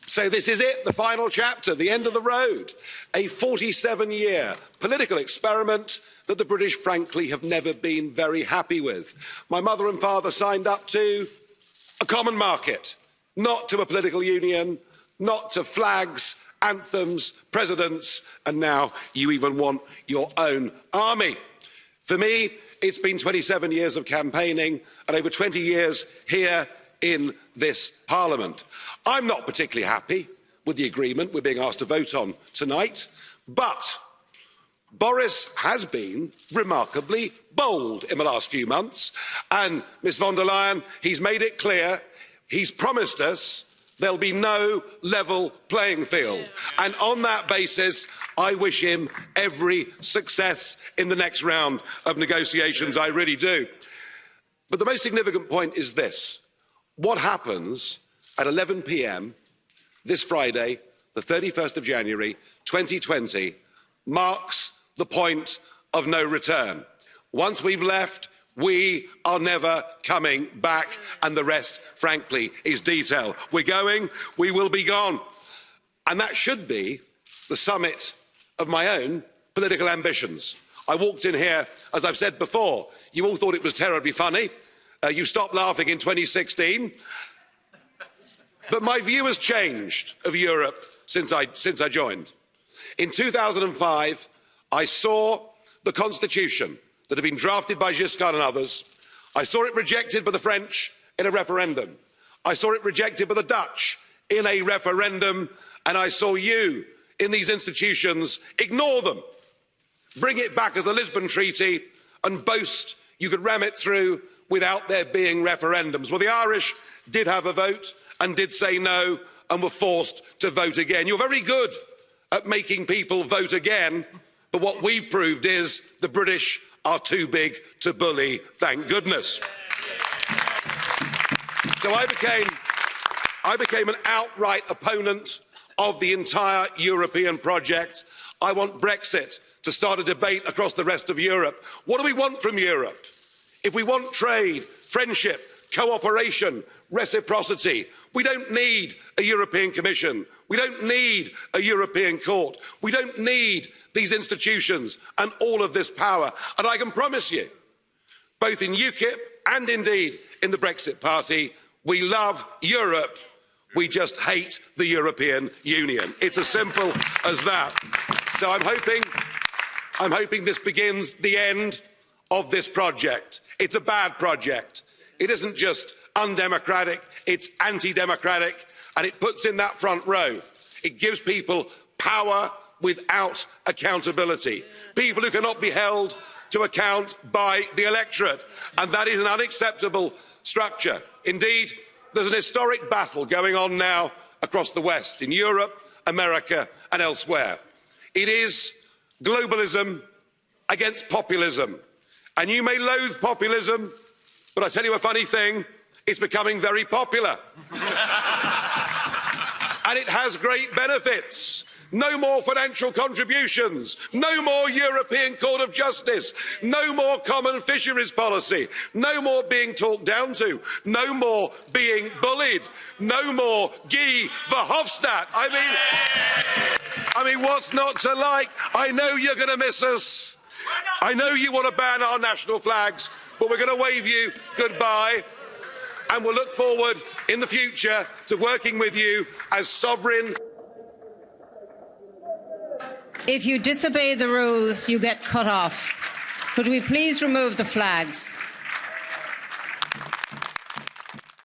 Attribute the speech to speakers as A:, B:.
A: So this is it, the final chapter, the end of the road. A 47-year political experiment that the British, frankly, have never been very happy with. My mother and father signed up to a common market, not to a political union, not to flags, anthems, presidents, and now you even want your own army. For me, it's been 27 years of campaigning and over 20 years here in this Parliament. I'm not particularly happy with the agreement we're being asked to vote on tonight, but Boris has been remarkably bold in the last few months, and Ms von der Leyen, he's made it clear, he's promised us there'll be no level playing field. And on that basis, I wish him every success in the next round of negotiations, I really do. But the most significant point is this. What happens at 11 p.m. this Friday, the 31st of January 2020, marks the point of no return. Once we've left, we are never coming back, and the rest, frankly, is detail. We're going, we will be gone. And that should be the summit of my own political ambitions. I walked in here, as I've said before, you all thought it was terribly funny. You stopped laughing in 2016. But my view has changed of Europe since I joined. In 2005, I saw the constitution that had been drafted by Giscard and others. I saw it rejected by the French in a referendum. I saw it rejected by the Dutch in a referendum. And I saw you in these institutions ignore them, bring it back as the Lisbon Treaty and boast you could ram it through without there being referendums. Well, the Irish did have a vote and did say no and were forced to vote again. You're very good at making people vote again, but what we've proved is the British are too big to bully, thank goodness. So I became an outright opponent of the entire European project. I want Brexit to start a debate across the rest of Europe. What do we want from Europe? If we want trade, friendship, cooperation, reciprocity, we don't need a European Commission. We don't need a European Court. We don't need these institutions and all of this power. And I can promise you, both in UKIP and indeed in the Brexit Party, we love Europe. We just hate the European Union. It's as simple as that. So I'm hoping this begins the end of this project. It's a bad project. It isn't just undemocratic, it's anti-democratic, and it puts in that front row. It gives people power without accountability. People who cannot be held to account by the electorate, and that is an unacceptable structure. Indeed, there's an historic battle going on now across the West, in Europe, America, and elsewhere. It is globalism against populism. And you may loathe populism, but I tell you a funny thing, it's becoming very popular. And it has great benefits. No more financial contributions, no more European Court of Justice, no more common fisheries policy, no more being talked down to, no more being bullied, no more Guy Verhofstadt. I mean, what's not to like? I know you're going to miss us. I know you want to ban our national flags, but we're going to wave you goodbye. And we'll look forward in the future to working with you as sovereign.
B: If you disobey the rules, you get cut off. Could we please remove the flags?